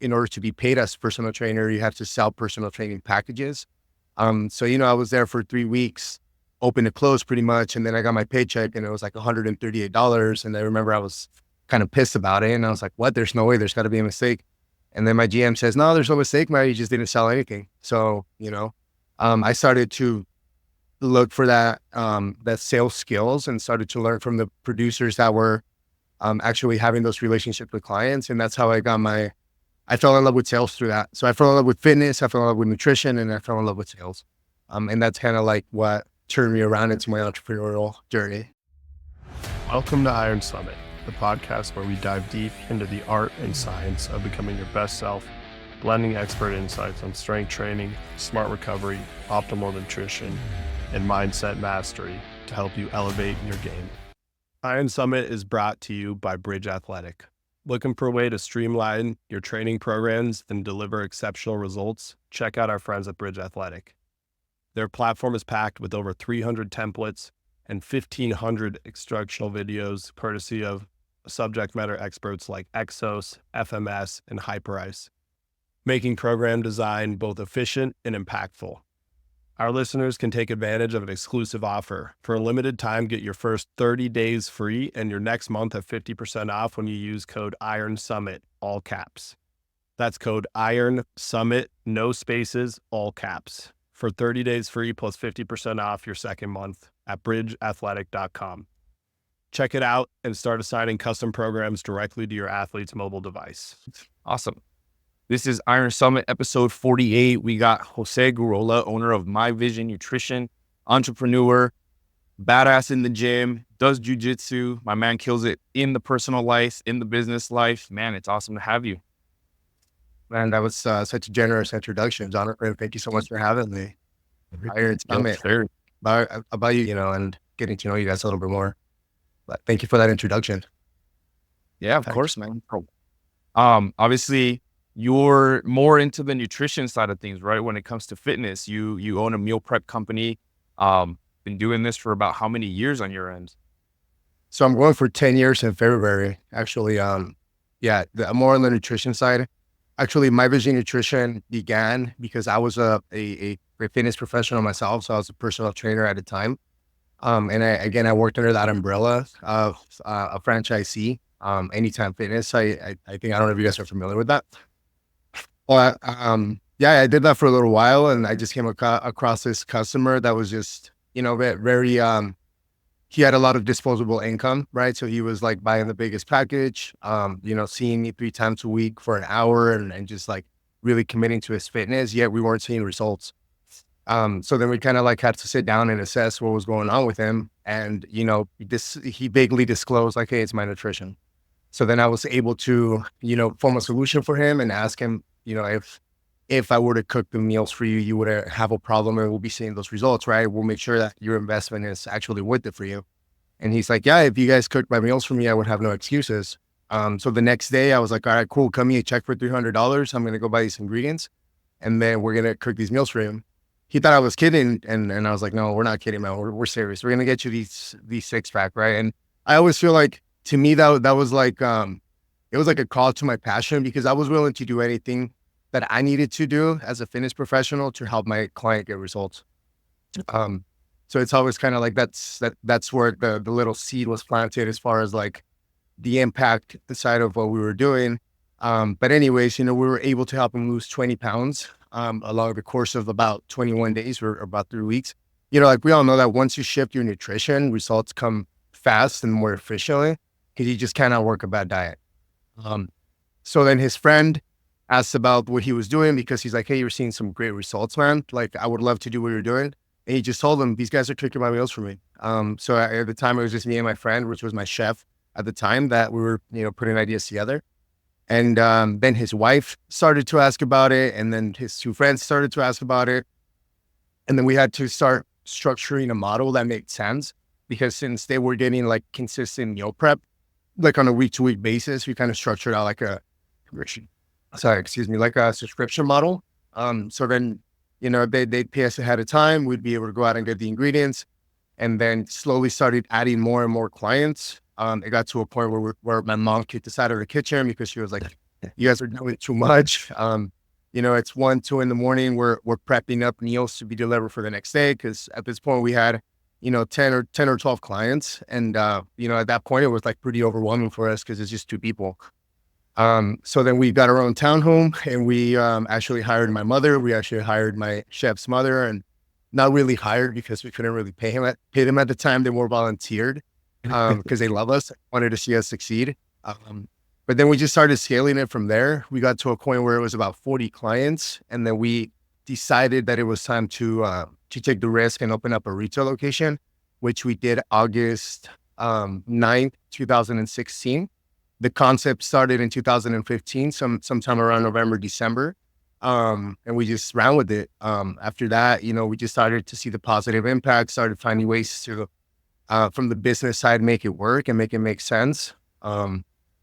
in order to be paid as a personal trainer, you have to sell personal training packages. So, I was there for 3 weeks, open to close pretty much. And then I got my paycheck and it was like $138. And I remember I was kind of pissed about it. And I was like, what? There's no way, there's got to be a mistake. And then my GM says, no, there's no mistake, man. You just didn't sell anything. So, I started to look for that sales skills and started to learn from the producers that were actually having those relationships with clients. And that's how I fell in love with sales through that. So I fell in love with fitness, I fell in love with nutrition, and I fell in love with sales. And that's kind of like what turned me around into my entrepreneurial journey. Welcome to Iron Summit, the podcast where we dive deep into the art and science of becoming your best self, blending expert insights on strength training, smart recovery, optimal nutrition, and mindset mastery to help you elevate your game. Iron Summit is brought to you by Bridge Athletic. Looking for a way to streamline your training programs and deliver exceptional results? Check out our friends at Bridge Athletic. Their platform is packed with over 300 templates and 1,500 instructional videos, courtesy of subject matter experts like Exos, FMS, and Hyperice, making program design both efficient and impactful. Our listeners can take advantage of an exclusive offer. For a limited time, get your first 30 days free and your next month at 50% off when you use code IRONSUMMIT, all caps. That's code IRONSUMMIT, no spaces, all caps, for 30 days free plus 50% off your second month at bridgeathletic.com. Check it out and start assigning custom programs directly to your athlete's mobile device. Awesome. This is Iron Summit episode 48. We got Jose Gurrola, owner of My Vision Nutrition, entrepreneur, badass in the gym, does jujitsu. My man kills it in the personal life, in the business life. Man, it's awesome to have you. Man, that was such a generous introduction, Jonathan. Thank you so much for having me. Iron Summit. About you, and getting to know you guys a little bit more. But thank you for that introduction. Yeah, of course, man. Obviously, you're more into the nutrition side of things, right? When it comes to fitness, you own a meal prep company. Been doing this for about how many years on your end? So I'm going for 10 years in February. Actually, more on the nutrition side. Actually, My Vision Nutrition began because I was a fitness professional myself. So I was a personal trainer at the time. And I worked under that umbrella of a franchisee, Anytime Fitness. I think, I don't know if you guys are familiar with that. Well, I did that for a little while, and I just came across this customer that was just, very, he had a lot of disposable income, right? So he was like buying the biggest package, seeing me 3 times a week for an hour and just like really committing to his fitness, yet we weren't seeing results. So then we kind of like had to sit down and assess what was going on with him. And, he vaguely disclosed like, hey, it's my nutrition. So then I was able to, form a solution for him and ask him, if I were to cook the meals for you, you would have a problem and we'll be seeing those results, right? We'll make sure that your investment is actually worth it for you. And he's like, yeah, if you guys cooked my meals for me, I would have no excuses. So the next day I was like, all right, cool. Come me a check for $300. I'm going to go buy these ingredients and then we're going to cook these meals for him. He thought I was kidding. And I was like, no, we're not kidding, man. We're serious. We're going to get you these 6-pack, right? And I always feel like, to me, that was like, it was like a call to my passion because I was willing to do anything that I needed to do as a fitness professional to help my client get results. So it's always kind of like that's where the little seed was planted as far as like the impact side of what we were doing. But anyways, we were able to help him lose 20 pounds along the course of about 21 days or about 3 weeks. Like we all know that once you shift your nutrition, results come fast and more efficiently because you just cannot work a bad diet. So then his friend asked about what he was doing because he's like, hey, you're seeing some great results, man. Like, I would love to do what you're doing. And he just told him, these guys are cooking my meals for me. So at the time, it was just me and my friend, which was my chef at the time, that we were, putting ideas together. And then his wife started to ask about it. And then his 2 friends started to ask about it. And then we had to start structuring a model that made sense because since they were getting like consistent meal prep, like on a week-to-week basis, we kind of structured out like a subscription model. So then, they'd pay us ahead of time. We'd be able to go out and get the ingredients and then slowly started adding more and more clients. It got to a point where my mom kicked us out of the kitchen because she was like, you guys are doing too much. It's 1, 2 in the morning. We're prepping up meals to be delivered for the next day. Cause at this point we had, 10 or 12 clients. And, at that point it was like pretty overwhelming for us cause it's just two people. So then we got our own townhome and we, actually hired my mother. We actually hired my chef's mother, and not really hired because we couldn't really pay them at the time. They more volunteered, cause they love us, wanted to see us succeed. But then we just started scaling it from there. We got to a point where it was about 40 clients. And then we decided that it was time to take the risk and open up a retail location, which we did August 9th, 2016. The concept started in 2015, sometime around November, December. And we just ran with it. After that, we just started to see the positive impact, started finding ways to, from the business side, make it work and make it make sense.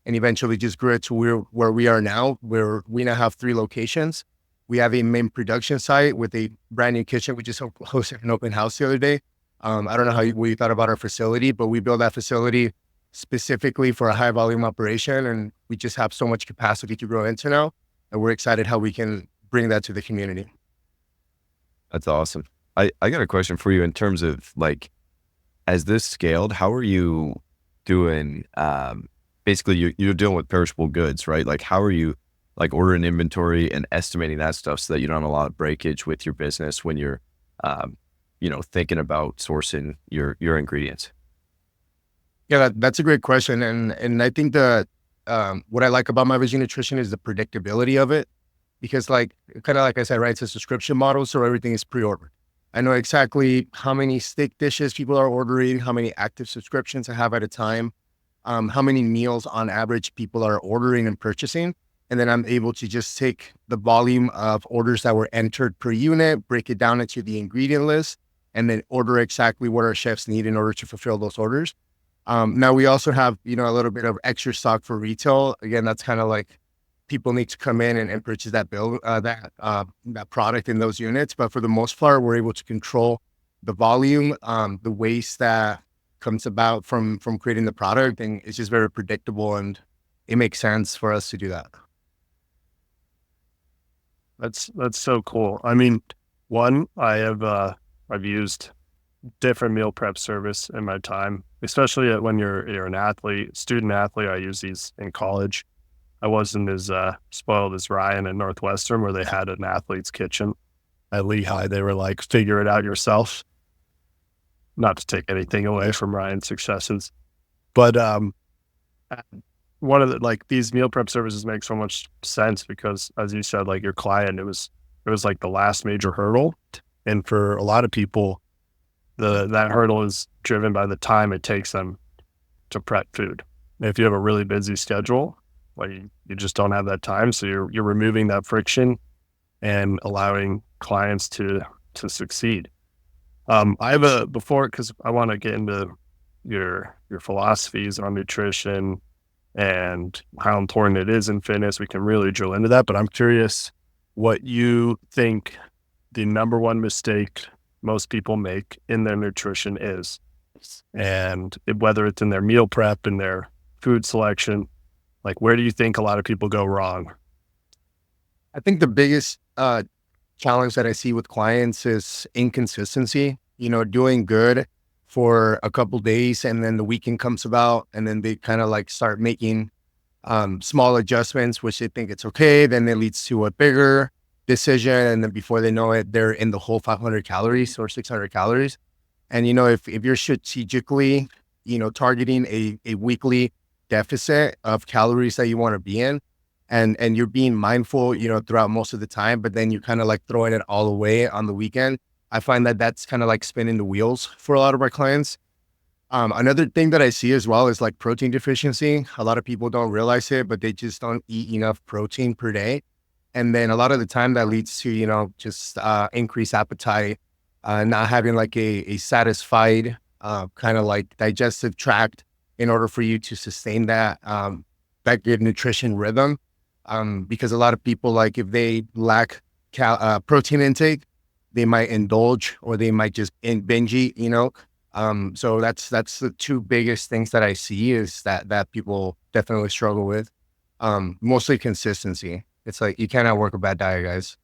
And eventually just grew it to where we are now, where we now have 3 locations. We have a main production site with a brand new kitchen. We just hosted an open house the other day. I don't know what you thought about our facility, but we built that facility specifically for a high volume operation. And we just have so much capacity to grow into now. And we're excited how we can bring that to the community. That's awesome. I got a question for you in terms of like, as this scaled, how are you doing? Basically you're dealing with perishable goods, right? Like how are you like ordering inventory and estimating that stuff so that you don't have a lot of breakage with your business when you're, thinking about sourcing your ingredients? Yeah, that's a great question. And I think that what I like about My Vision Nutrition is the predictability of it, because like, kind of like I said, right, it's a subscription model. So everything is pre-ordered. I know exactly how many steak dishes people are ordering, how many active subscriptions I have at a time, how many meals on average people are ordering and purchasing. And then I'm able to just take the volume of orders that were entered per unit, break it down into the ingredient list, and then order exactly what our chefs need in order to fulfill those orders. Now we also have, a little bit of extra stock for retail. Again, that's kind of like people need to come in and purchase that that product in those units. But for the most part, we're able to control the volume, the waste that comes about from creating the product, and it's just very predictable, and it makes sense for us to do that. That's so cool. I mean, one, I've used different meal prep service in my time, especially when you're an athlete, student athlete. I use these in college. I wasn't as spoiled as Ryan at Northwestern, where they had an athlete's kitchen. At Lehigh, they were like, figure it out yourself. Not to take anything away from Ryan's successes, but one of the, like, these meal prep services make so much sense because, as you said, like your client, it was like the last major hurdle. And for a lot of people, that hurdle is driven by the time it takes them to prep food. If you have a really busy schedule, like you just don't have that time. So you're removing that friction and allowing clients to succeed. I have because I want to get into your philosophies on nutrition and how important it is in fitness. We can really drill into that, but I'm curious what you think the number one mistake most people make in their nutrition is, and whether it's in their meal prep and their food selection. Like, where do you think a lot of people go wrong? I think the biggest challenge that I see with clients is inconsistency. Doing good for a couple days, and then the weekend comes about, and then they kind of like start making small adjustments, which they think it's okay. Then it leads to a bigger decision, and then before they know it, they're in the whole 500 calories or 600 calories. And if you're strategically, targeting a weekly deficit of calories that you want to be in, and you're being mindful, throughout most of the time, but then you're kind of like throwing it all away on the weekend, I find that that's kind of like spinning the wheels for a lot of our clients. Another thing that I see as well is like protein deficiency. A lot of people don't realize it, but they just don't eat enough protein per day. And then a lot of the time that leads to, just increased appetite, not having like a satisfied kind of like digestive tract in order for you to sustain that good nutrition rhythm. Because a lot of people, like if they lack protein intake, they might indulge or they might just binge eat, so that's the two biggest things that I see is that people definitely struggle with. Mostly consistency. It's like, you cannot work a bad diet, guys.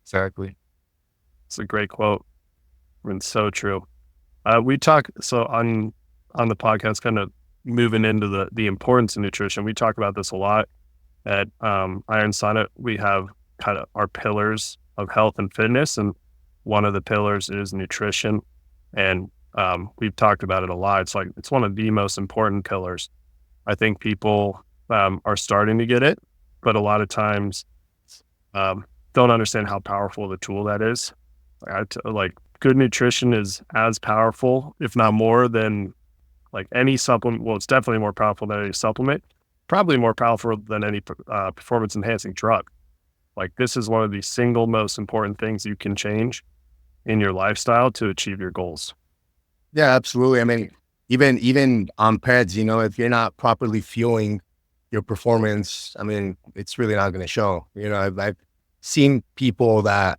Exactly. It's a great quote. And so true. We talk so on the podcast, kind of moving into the importance of nutrition. We talk about this a lot at Iron Sonnet. We have kind of our pillars of health and fitness, and one of the pillars is nutrition. And we've talked about it a lot. It's like it's one of the most important pillars. I think people are starting to get it, but a lot of times don't understand how powerful the tool that is. Like good nutrition is as powerful, if not more, than like any supplement. Well, it's definitely more powerful than any supplement. Probably more powerful than any performance enhancing drug. Like this is one of the single most important things you can change in your lifestyle to achieve your goals. Yeah, absolutely. I mean, even on peds, if you're not properly fueling your performance, I mean, it's really not going to show. I've seen people that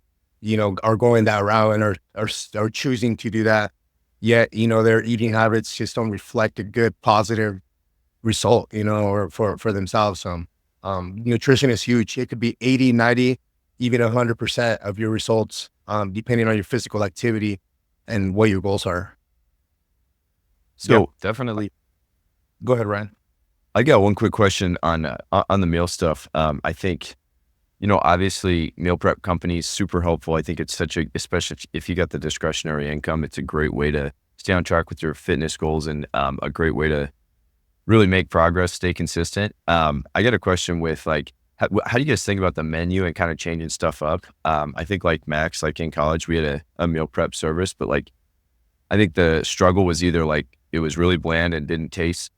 are going that route and are choosing to do that. Yet, their eating habits just don't reflect a good positive result, or for themselves. Nutrition is huge. It could be 80, 90, even 100% of your results, depending on your physical activity and what your goals are. So definitely. Go ahead, Ryan. I got one quick question on the meal stuff. I think, obviously meal prep companies super helpful. I think it's especially if you got the discretionary income, it's a great way to stay on track with your fitness goals and a great way to really make progress, stay consistent. I got a question with like, how do you guys think about the menu and kind of changing stuff up? I think like Max, like in college, we had a meal prep service, but like, I think the struggle was either like it was really bland and didn't taste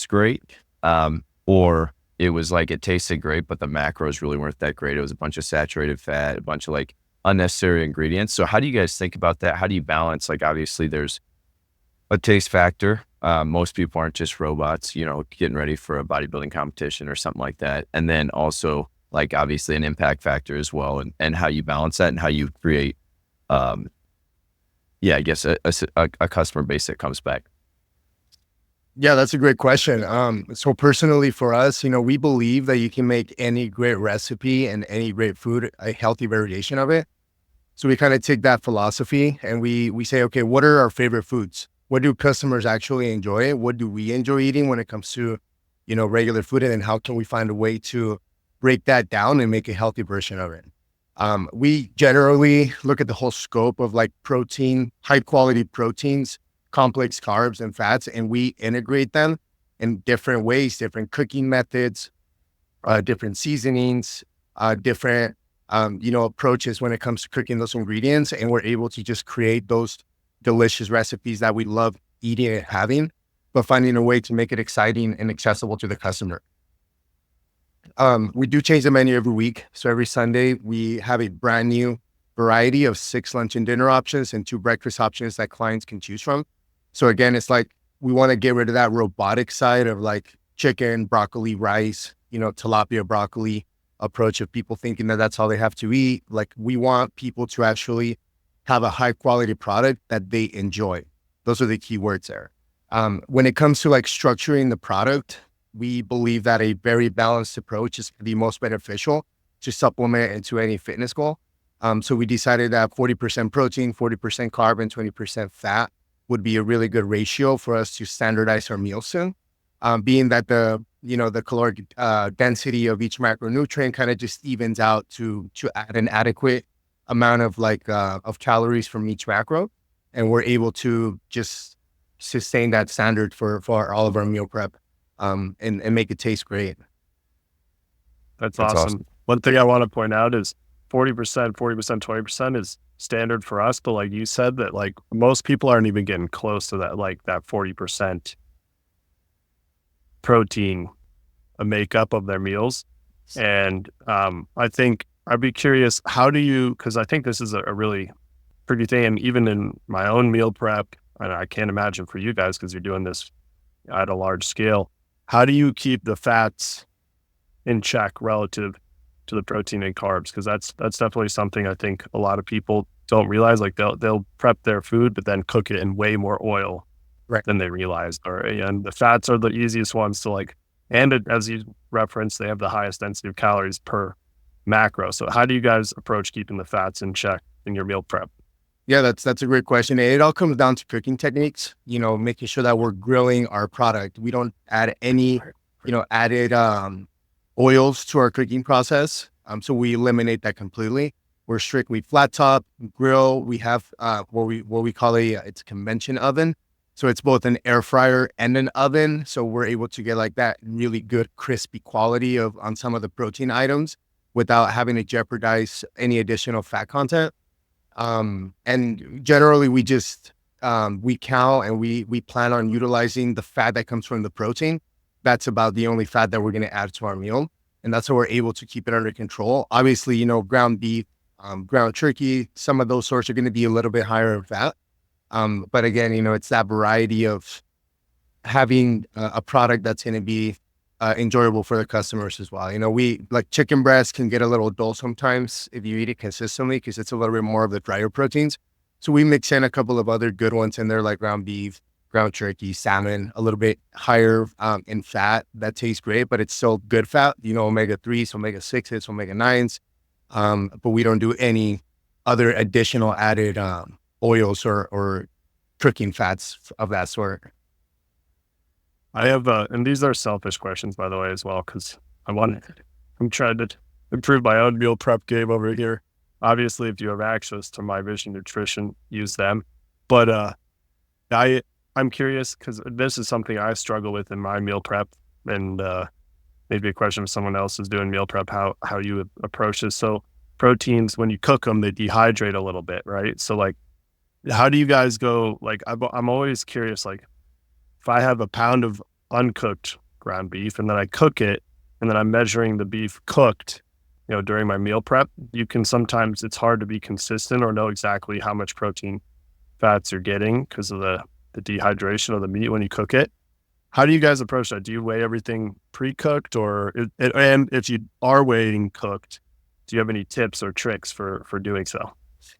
great, or it was like it tasted great, but the macros really weren't that great. It was a bunch of saturated fat, a bunch of like unnecessary ingredients. So how do you guys think about that? How do you balance? Like obviously there's a taste factor. Most people aren't just robots, getting ready for a bodybuilding competition or something like that. And then also like obviously an impact factor as well, and how you balance that and how you create, I guess a customer base that comes back. Yeah, that's a great question. So personally for us, we believe that you can make any great recipe and any great food a healthy variation of it. So we kind of take that philosophy and we say, okay, what are our favorite foods? What do customers actually enjoy? What do we enjoy eating when it comes to, regular food? And then how can we find a way to break that down and make a healthy version of it? We generally look at the whole scope of like protein, high quality proteins, complex carbs and fats, and we integrate them in different ways, different cooking methods, different seasonings, different, approaches when it comes to cooking those ingredients. And we're able to just create those delicious recipes that we love eating and having, but finding a way to make it exciting and accessible to the customer. We do change the menu every week. So every Sunday we have a brand new variety of 6 lunch and dinner options and 2 breakfast options that clients can choose from. So again, it's like, we want to get rid of that robotic side of like chicken, broccoli, rice, tilapia, broccoli approach of people thinking that that's all they have to eat. Like we want people to actually have a high quality product that they enjoy. Those are the key words there. When it comes to like structuring the product, we believe that a very balanced approach is the most beneficial to supplement into any fitness goal. So we decided that 40% protein, 40% carb, and 20% fat would be a really good ratio for us to standardize our meals in. Being that the caloric density of each macronutrient kind of just evens out to add an adequate amount of of calories from each macro. And we're able to just sustain that standard for all of our meal prep, and make it taste great. That's awesome. One thing I want to point out is 40%, 20% is standard for us. But like you said, that like most people aren't even getting close to that, like that 40% protein makeup of their meals. And I think I'd be curious, because I think this is a really pretty thing. And even in my own meal prep, and I can't imagine for you guys, because you're doing this at a large scale, how do you keep the fats in check relative to the protein and carbs? Because that's definitely something I think a lot of people don't realize. Like they'll prep their food, but then cook it in way more oil Right. than they realize. And the fats are the easiest ones to like And as you referenced, they have the highest density of calories per macro. So how do you guys approach keeping the fats in check in your meal prep? Yeah, that's a great question. It all comes down to cooking techniques, making sure that we're grilling our product. We don't add any, added oils to our cooking process. So we eliminate that completely. We're strictly flat top grill. We have what we call it's a convention oven. So it's both an air fryer and an oven. So we're able to get like that really good crispy quality on some of the protein items without having to jeopardize any additional fat content. And generally we just, we count and we plan on utilizing the fat that comes from the protein. That's about the only fat that we're going to add to our meal. And that's how we're able to keep it under control. Obviously, ground beef, ground turkey, some of those sorts are going to be a little bit higher in fat. But again, it's that variety of having a product that's going to be enjoyable for the customers as well. We like chicken breast can get a little dull sometimes if you eat it consistently because it's a little bit more of the drier proteins. So we mix in a couple of other good ones in there like ground beef, ground turkey, salmon, a little bit higher in fat. That tastes great, but it's still good fat, omega-3s, omega-6s, omega-9s. But we don't do any other additional added oils or cooking fats of that sort. I have, and these are selfish questions, by the way, as well, because I'm trying to improve my own meal prep game over here. Obviously, if you have access to My Vision Nutrition, use them. But I'm curious because this is something I struggle with in my meal prep, and maybe a question if someone else is doing meal prep, how you would approach this. So proteins, when you cook them, they dehydrate a little bit, right? So like, how do you guys go? Like, I'm always curious, like, if I have a pound of uncooked ground beef and then I cook it and then I'm measuring the beef cooked, during my meal prep, it's hard to be consistent or know exactly how much protein fats you're getting because of the dehydration of the meat when you cook it. How do you guys approach that? Do you weigh everything pre-cooked and if you are weighing cooked, do you have any tips or tricks for doing so?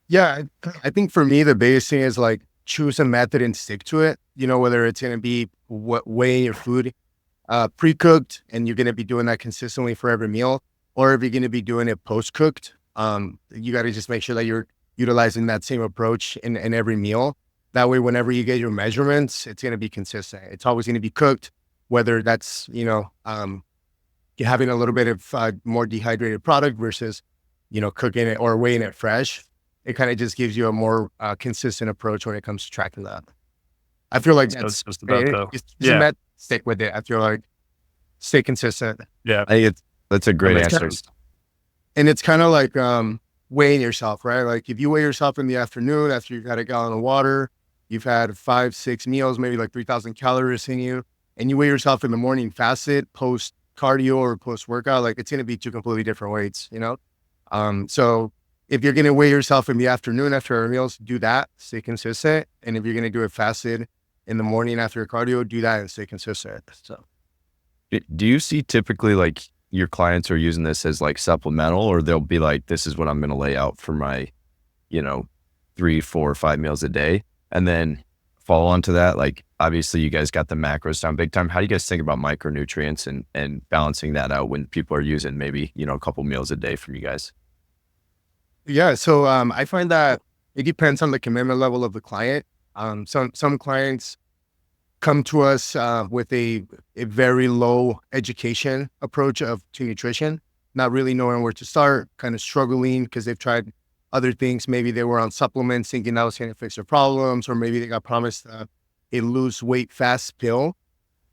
Yeah, I think for me, the biggest thing is like choose a method and stick to it. Whether it's going to be weighing your food pre-cooked and you're going to be doing that consistently for every meal, or if you're going to be doing it post-cooked, you got to just make sure that you're utilizing that same approach in every meal. That way, whenever you get your measurements, it's going to be consistent. It's always going to be cooked, whether that's, you're having a little bit of more dehydrated product versus, cooking it or weighing it fresh. It kind of just gives you a more consistent approach when it comes to tracking that. I feel like that's just about though. Stick with it. I feel like stay consistent. Yeah. That's a great answer. And it's kind of like weighing yourself, right? Like if you weigh yourself in the afternoon after you've had a gallon of water, you've had 5-6 meals, maybe like 3,000 calories in you, and you weigh yourself in the morning fasted, post cardio or post workout, like it's going to be two completely different weights, So if you're going to weigh yourself in the afternoon after your meals, do that, stay consistent. And if you're going to do it fasted in the morning after your cardio, do that and stay consistent. So, do you see typically like your clients are using this as like supplemental, or they'll be like, this is what I'm going to lay out for my, 3, 4, 5 meals a day? And then follow on to that, like obviously you guys got the macros down big time. How do you guys think about micronutrients and balancing that out when people are using maybe, a couple meals a day from you guys? Yeah. So I find that it depends on the commitment level of the client. Some clients come to us with a very low education approach to nutrition, not really knowing where to start, kind of struggling because they've tried other things. Maybe they were on supplements thinking that was going to fix their problems, or maybe they got promised a lose weight fast pill.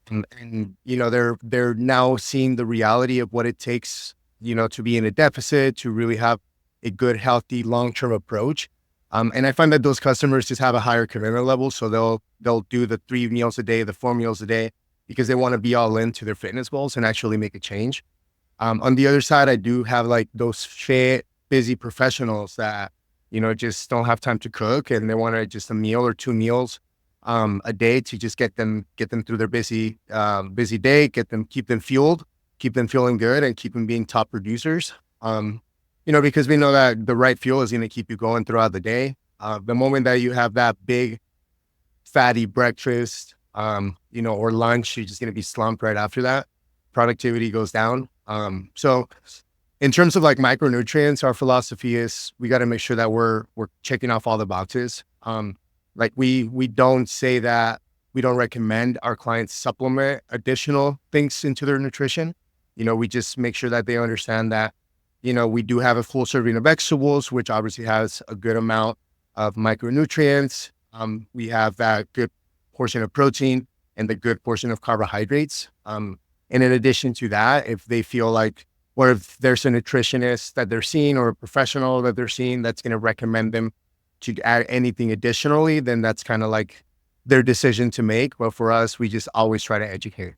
And they're now seeing the reality of what it takes, to be in a deficit, to really have a good, healthy, long-term approach. And I find that those customers just have a higher commitment level. So they'll do the 3 meals a day, the 4 meals a day, because they want to be all into their fitness goals and actually make a change. On the other side, I do have like those fit, busy professionals that, just don't have time to cook and they want to just a meal or 2 meals a day to just get them through their busy day, keep them fueled, keep them feeling good, and keep them being top producers. Because we know that the right fuel is going to keep you going throughout the day. The moment that you have that big fatty breakfast, or lunch, you're just going to be slumped right after that. productivity goes down. So in terms of like micronutrients, our philosophy is we got to make sure that we're checking off all the boxes. Like we don't say that we don't recommend our clients supplement additional things into their nutrition. We just make sure that they understand that, we do have a full serving of vegetables, which obviously has a good amount of micronutrients. We have that good portion of protein and the good portion of carbohydrates. And in addition to that, if they feel like, or if there's a nutritionist that they're seeing or a professional that they're seeing that's going to recommend them to add anything additionally, then that's kind of like their decision to make. But for us, we just always try to educate.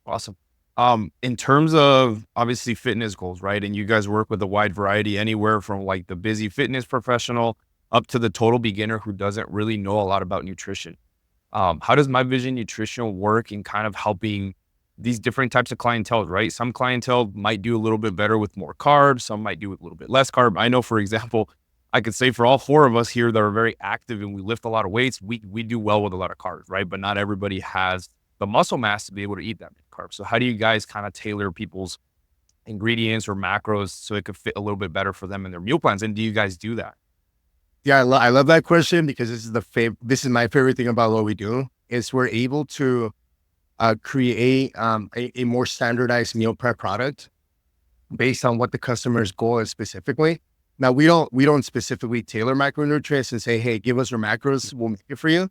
Awesome. In terms of obviously fitness goals, right? And you guys work with a wide variety, anywhere from like the busy fitness professional up to the total beginner who doesn't really know a lot about nutrition. How does My Vision Nutrition work in kind of helping these different types of clientele, right? Some clientele might do a little bit better with more carbs. Some might do with a little bit less carb. I know, for example, I could say for all four of us here that are very active and we lift a lot of weights, we do well with a lot of carbs, right? But not everybody has the muscle mass to be able to eat that many carbs. So how do you guys kind of tailor people's ingredients or macros so it could fit a little bit better for them in their meal plans? And do you guys do that? Yeah, I love that question because this is my favorite thing about what we do is we're able to create a more standardized meal prep product based on what the customer's goal is specifically. Now we don't specifically tailor macronutrients and say, hey, give us your macros, we'll make it for you.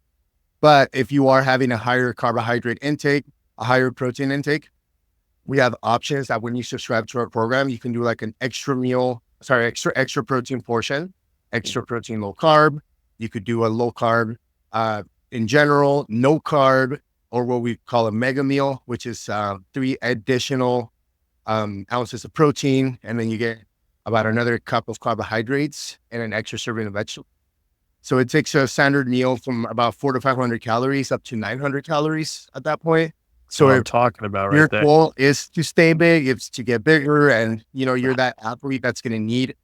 But if you are having a higher carbohydrate intake, a higher protein intake, we have options that when you subscribe to our program, you can do like an extra protein portion, extra protein, low carb. You could do a low carb in general, no carb, or what we call a mega meal, which is 3 additional ounces of protein. And then you get about another cup of carbohydrates and an extra serving of vegetables. So it takes a standard meal from about 400 to 500 calories up to 900 calories at that point. So what I'm talking about right your there. goal is to stay big, it's to get bigger, and you're that athlete that's going to need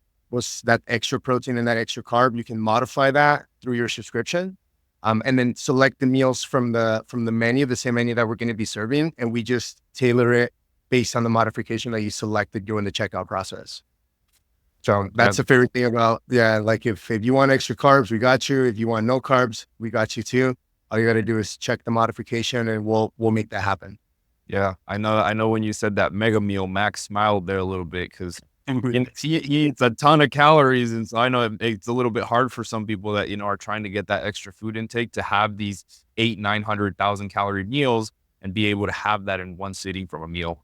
that extra protein and that extra carb. You can modify that through your subscription, and then select the meals from the menu, the same menu that we're going to be serving, and we just tailor it based on the modification that you selected during the checkout process. So that's the favorite thing about, like if you want extra carbs, we got you. If you want no carbs, we got you too. All you got to do is check the modification and we'll make that happen. Yeah, I know when you said that mega meal, Max smiled there a little bit because he eats a ton of calories. And so I know it's a little bit hard for some people that, are trying to get that extra food intake to have these 800,000-900,000 calorie meals and be able to have that in one sitting from a meal.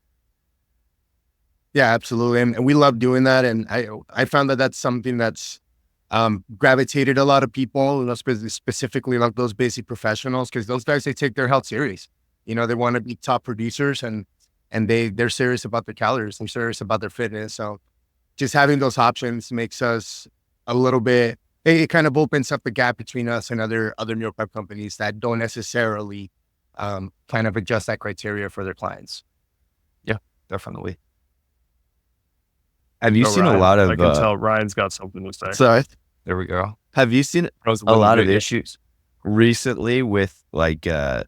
Yeah, absolutely. And we love doing that. And I found that that's something that's gravitated a lot of people, specifically like those basic professionals, because those guys, they take their health serious. They want to be top producers and they're serious about their calories. They're serious about their fitness. So just having those options makes us a little bit, it kind of opens up the gap between us and other meal prep companies that don't necessarily kind of adjust that criteria for their clients. Yeah, definitely. Have you seen Ryan, a lot of... I can tell Ryan's got something to say. Sorry. There we go. Have you seen a lot of issues recently with like food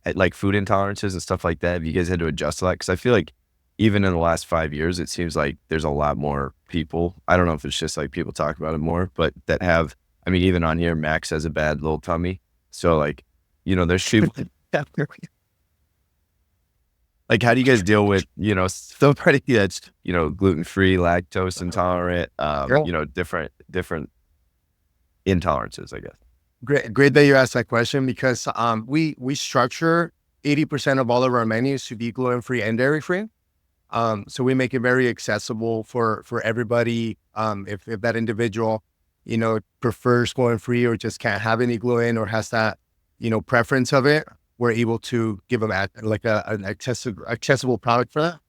intolerances and stuff like that? Have you guys had to adjust to that? Because I feel like even in the last 5 years, it seems like there's a lot more people. I don't know if it's just like people talk about it more, but that have, even on here, Max has a bad little tummy. So like, there's people... Like, how do you guys deal with, somebody that's, gluten-free, lactose intolerant, different intolerances, I guess? Great that you asked that question because we structure 80% of all of our menus to be gluten-free and dairy-free. So we make it very accessible for everybody. If that individual, prefers gluten-free or just can't have any gluten or has that, preference of it, we're able to give them an accessible product for that.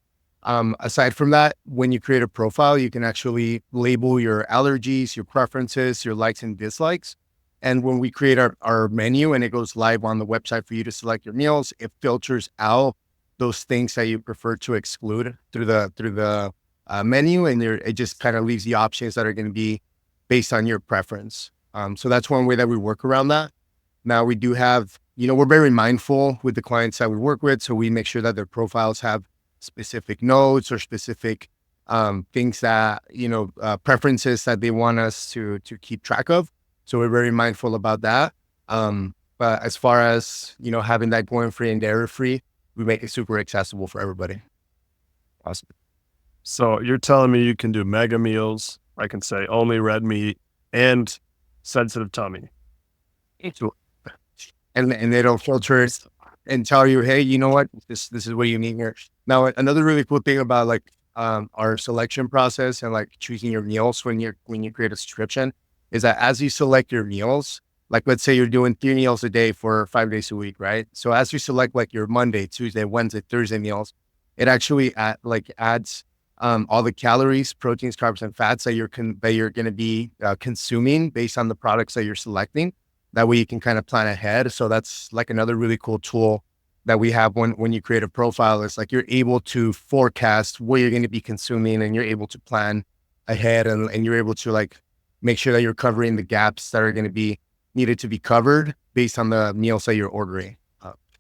Aside from that, when you create a profile, you can actually label your allergies, your preferences, your likes and dislikes. And when we create our menu and it goes live on the website for you to select your meals, it filters out those things that you prefer to exclude through the menu, and it just kind of leaves the options that are going to be based on your preference. So that's one way that we work around that. Now we do have we're very mindful with the clients that we work with. So we make sure that their profiles have specific notes or specific things that, preferences that they want us to keep track of. So we're very mindful about that. But as far as, having that gluten free and dairy free, we make it super accessible for everybody. Awesome. So you're telling me you can do mega meals. I can say only red meat and sensitive tummy. And it'll filter it and tell you, hey, you know what, this is what you need here. Now, another really cool thing about like our selection process and like choosing your meals when you create a subscription is that as you select your meals, like let's say you're doing 3 meals a day for 5 days a week, right? So as you select like your Monday, Tuesday, Wednesday, Thursday meals, it actually adds all the calories, proteins, carbs, and fats that you're going to be consuming based on the products that you're selecting. That way you can kind of plan ahead. So that's like another really cool tool that we have when you create a profile. It's like you're able to forecast what you're going to be consuming, and you're able to plan ahead, and you're able to like make sure that you're covering the gaps that are going to be needed to be covered based on the meals that you're ordering.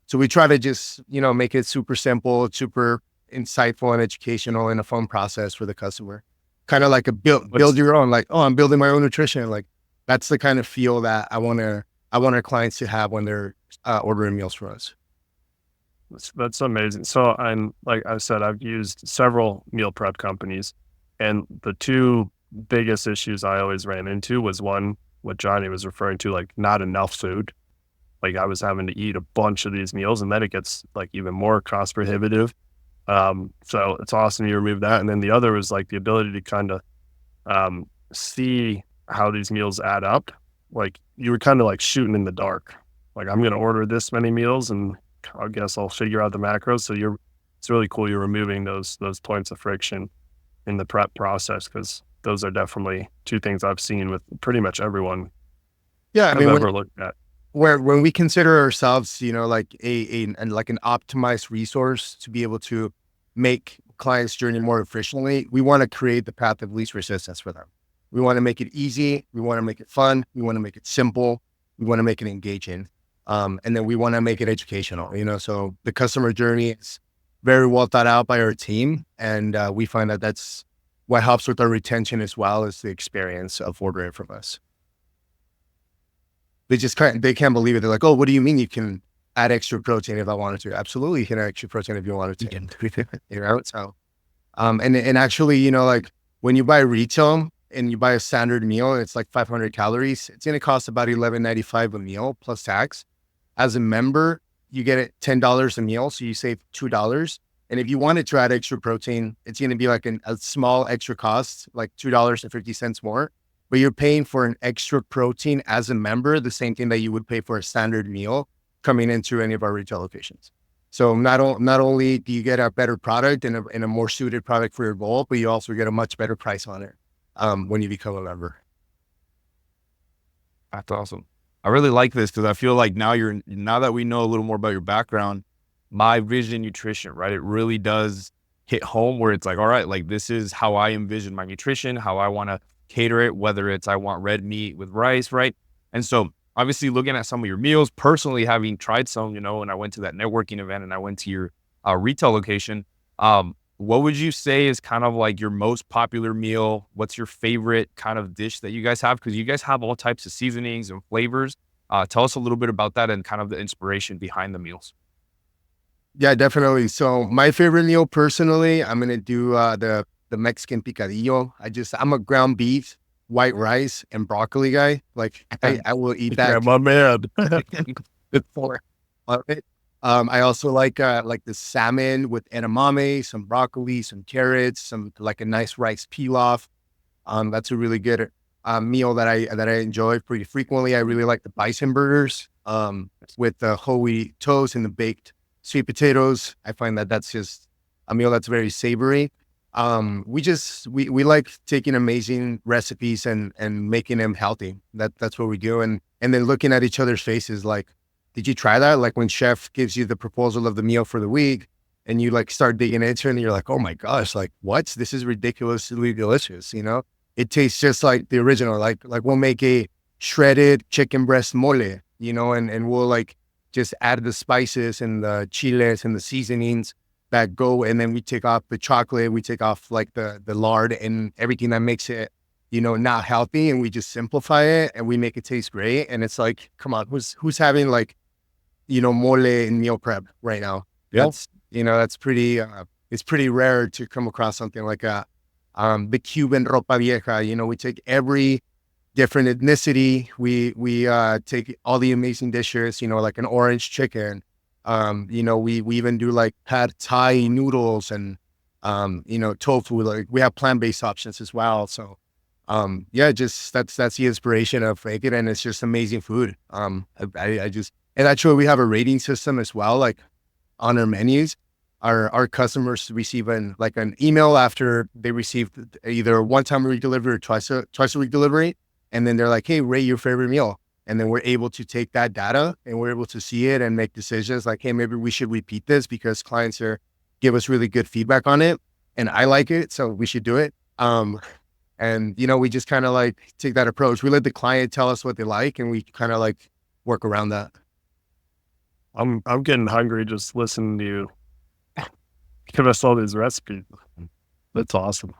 So we try to just, make it super simple, super insightful and educational in a fun process for the customer. Kind of like a build your own, like, oh, I'm building my own nutrition. Like that's the kind of feel that I want our clients to have when they're ordering meals from us. That's amazing. So I'm, like I said, I've used several meal prep companies, and the 2 biggest issues I always ran into was one, what Johnny was referring to, like not enough food. Like I was having to eat a bunch of these meals, and then it gets like even more cost prohibitive. So it's awesome you remove that. And then the other was like the ability to kind of see how these meals add up. Like you were kind of like shooting in the dark. Like I'm going to order this many meals, and I guess I'll figure out the macros. So it's really cool you're removing those points of friction in the prep process, because those are definitely 2 things I've seen with pretty much everyone Yeah, I I've mean, ever looked at. when we consider ourselves, like like an optimized resource to be able to make clients' journey more efficiently, we want to create the path of least resistance for them. We want to make it easy. We want to make it fun. We want to make it simple. We want to make it engaging. And then we want to make it educational, so the customer journey is very well thought out by our team. And we find that that's what helps with our retention as well as the experience of ordering from us. They can't believe it. They're like, oh, what do you mean you can add extra protein if I wanted to? Absolutely. You can add extra protein if you wanted to. So, and actually, like when you buy retail and you buy a standard meal, it's like 500 calories. It's going to cost about $11.95 a meal plus tax. As a member, you get it $10 a meal. So you save $2. And if you wanted to add extra protein, it's going to be like a small extra cost, like $2.50 more. But you're paying for an extra protein as a member, the same thing that you would pay for a standard meal coming into any of our retail locations. So not only do you get a better product and a more suited product for your goal, but you also get a much better price on it when you become a member. That's awesome. I really like this because I feel like now that we know a little more about your background, My Vision Nutrition, right? It really does hit home where it's like, all right, like this is how I envision my nutrition, how I want to cater it, whether it's I want red meat with rice, right? And so obviously looking at some of your meals, personally having tried some, when I went to that networking event and I went to your retail location, what would you say is kind of like your most popular meal? What's your favorite kind of dish that you guys have? Because you guys have all types of seasonings and flavors. Tell us a little bit about that and kind of the inspiration behind the meals. Yeah, definitely. So my favorite meal personally, I'm going to do the Mexican picadillo. I'm a ground beef, white rice, and broccoli guy. Like I will eat that. Yeah, my man. Before of it. I also like the salmon with edamame, some broccoli, some carrots, some like a nice rice pilaf. That's a really good meal that I enjoy pretty frequently. I really like the bison burgers with the whole wheat toast and the baked sweet potatoes. I find that that's just a meal that's very savory. We like taking amazing recipes and making them healthy. That's what we do. And then looking at each other's faces, like, did you try that? Like when chef gives you the proposal of the meal for the week and you like start digging into it and you're like, oh my gosh, like what? This is ridiculously delicious. It tastes just like the original. Like we'll make a shredded chicken breast mole, and we'll like just add the spices and the chiles and the seasonings that go, and then we take off the chocolate, we take off like the lard and everything that makes it, not healthy, and we just simplify it and we make it taste great. And it's like, come on, who's having like, mole and meal prep right now? Yeah. That's pretty, it's pretty rare to come across something like the Cuban ropa vieja. We take every different ethnicity. We take all the amazing dishes, like an orange chicken. We even do like pad thai noodles and, tofu. Like we have plant-based options as well. So, just that's the inspiration of making it, and it's just amazing food. And actually we have a rating system as well, like on our menus. Our customers receive an email after they receive either one-time a week delivery or twice a week delivery. And then they're like, hey, rate your favorite meal. And then we're able to take that data and we're able to see it and make decisions like, hey, maybe we should repeat this because clients give us really good feedback on it. And I like it, so we should do it. And we just kind of like take that approach. We let the client tell us what they like and we kind of like work around that. I'm getting hungry just listening to you give us all these recipes. That's awesome.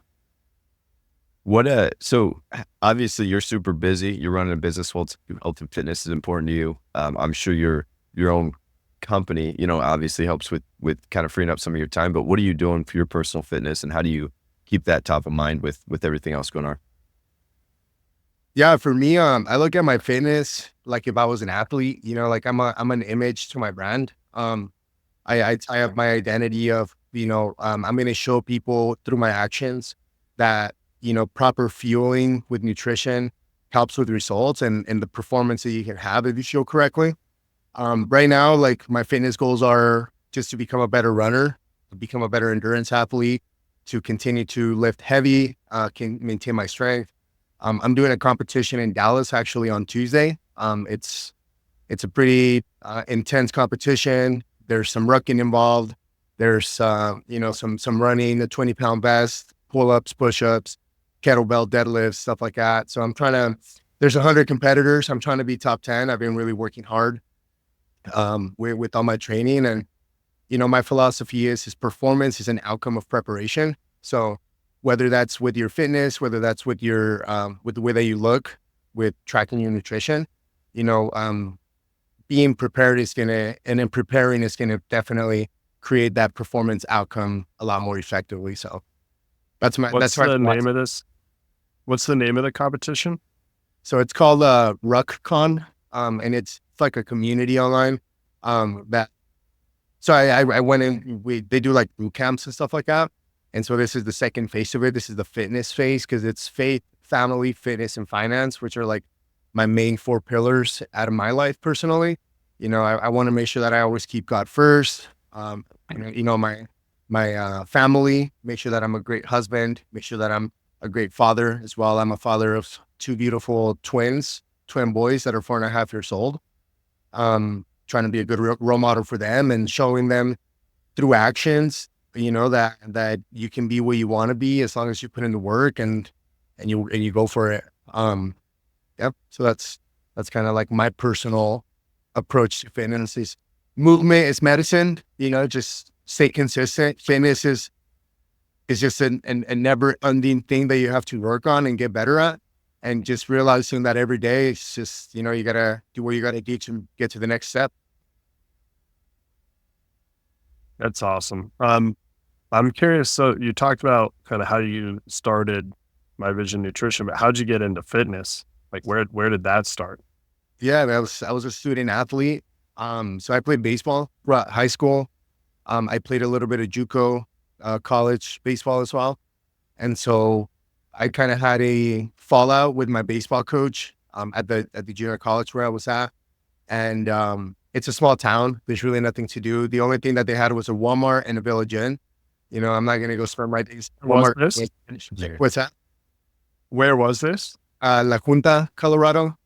So obviously you're super busy. You're running a business. Well, health and fitness is important to you. I'm sure your own company, obviously helps with kind of freeing up some of your time, but what are you doing for your personal fitness and how do you keep that top of mind with everything else going on? Yeah, for me, I look at my fitness like if I was an athlete, like I'm an image to my brand. I have my identity of, I'm going to show people through my actions that, proper fueling with nutrition helps with results and the performance that you can have if you fuel correctly. Right now, like my fitness goals are just to become a better runner, become a better endurance athlete, to continue to lift heavy, can maintain my strength. I'm doing a competition in Dallas actually on Tuesday. It's a pretty intense competition. There's some rucking involved. There's some running, the 20-pound vest, pull-ups, push-ups, kettlebell deadlifts, stuff like that. So there's 100 competitors. I'm trying to be top 10. I've been really working hard with all my training. And, my philosophy is performance is an outcome of preparation. So whether that's with your fitness, whether that's with your, with the way that you look, with tracking your nutrition, being prepared and then preparing is going to definitely create that performance outcome a lot more effectively. So What's the name of this? What's the name of the competition? So it's called RuckCon, and it's like a community online. So I went in. They do like boot camps and stuff like that. And so this is the second phase of it. This is the fitness phase because it's faith, family, fitness, and finance, which are like my main 4 pillars out of my life personally. I want to make sure that I always keep God first. My family, make sure that I'm a great husband, make sure that I'm a great father as well. I'm a father of 2 beautiful twin boys that are 4.5 years old. Trying to be a good role model for them and showing them through actions, that you can be where you want to be as long as you put in the work and you go for it. Yep. So that's kind of like my personal approach to fitness. Is movement is medicine, just stay consistent. Fitness is just a never ending thing that you have to work on and get better at. And just realizing that every day it's just, you gotta do what you gotta do to get to the next step. That's awesome. I'm curious. So you talked about kind of how you started My Vision Nutrition, but how'd you get into fitness? Like where did that start? Yeah, I was a student athlete. So I played baseball throughout high school. I played a little bit of JUCO, college baseball as well. And so I kind of had a fallout with my baseball coach, at the junior college where I was at. And, it's a small town. There's really nothing to do. The only thing that they had was a Walmart and a Village Inn. I'm not going to go spend my days at Walmart. What's that? Where was this? La Junta, Colorado.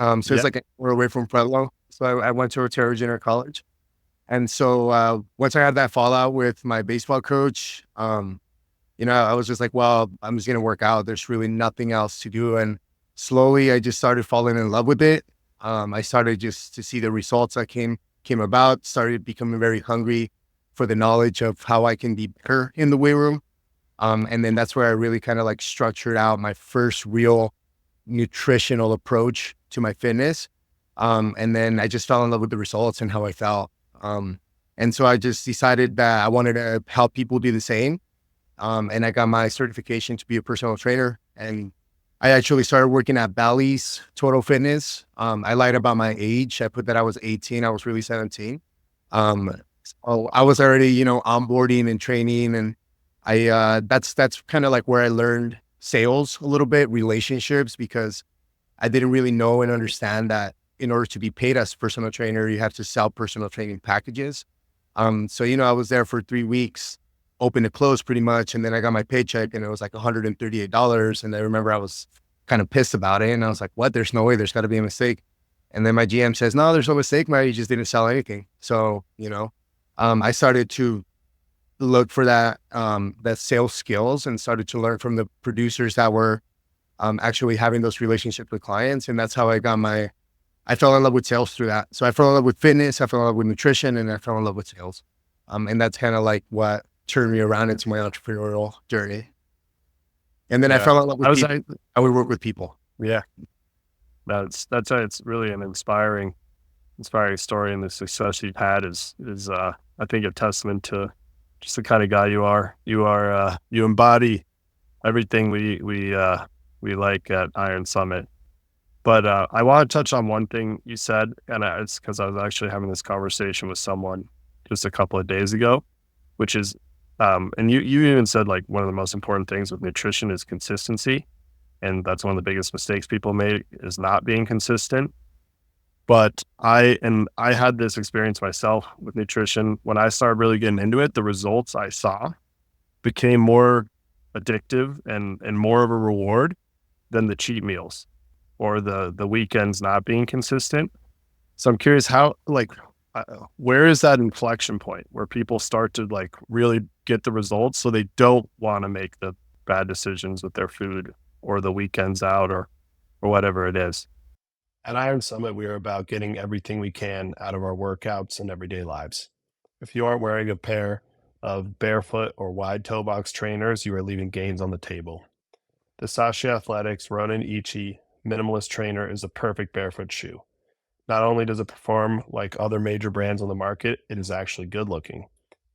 So Yeah. it's like we're away from Pueblo. So I went to Otero Junior College. And so once I had that fallout with my baseball coach, I was just like, well, I'm just going to work out. There's really nothing else to do. And slowly I just started falling in love with it. I started just to see the results that came came about, started becoming very hungry for the knowledge of how I can be better in the weight room. And then that's where I really kind of like structured out my first real nutritional approach to my fitness. And then I just fell in love with the results and how I felt. And so I just decided that I wanted to help people do the same. And I got my certification to be a personal trainer. And I actually started working at Bally's Total Fitness. I lied about my age. I put that I was 18. I was really 17. Um, so I was already, onboarding and training. And that's kind of like where I learned sales a little bit, relationships, because I didn't really know and understand that in order to be paid as a personal trainer, you have to sell personal training packages. So, I was there for 3 weeks, open to close pretty much. And then I got my paycheck and it was like $138. And I remember I was kind of pissed about it. And I was like, what? There's no way, there's got to be a mistake. And then my GM says, no, there's no mistake, man. You just didn't sell anything. So, I started to look for that sales skills and started to learn from the producers that were actually having those relationships with clients. And that's how I fell in love with sales through that. So I fell in love with fitness, I fell in love with nutrition, and I fell in love with sales. And that's kind of like what turned me around into my entrepreneurial journey. And then I fell in love with people. I would work with people. Yeah. That's it's really an inspiring story, and the success you've had is I think a testament to just the kind of guy you are. You embody everything we like at Iron Summit. But I want to touch on one thing you said, and it's because I was actually having this conversation with someone just a couple of days ago, which is, and you even said like one of the most important things with nutrition is consistency. And that's one of the biggest mistakes people make is not being consistent. But I had this experience myself with nutrition. When I started really getting into it, the results I saw became more addictive and more of a reward than the cheat meals or the weekends not being consistent. So I'm curious how, where is that inflection point where people start to like really get the results so they don't want to make the bad decisions with their food or the weekends out or whatever it is? At Iron Summit, we are about getting everything we can out of our workouts and everyday lives. If you aren't wearing a pair of barefoot or wide toe box trainers, you are leaving gains on the table. The Sashi Athletics Ronin Ichi Minimalist Trainer is a perfect barefoot shoe. Not only does it perform like other major brands on the market, it is actually good looking.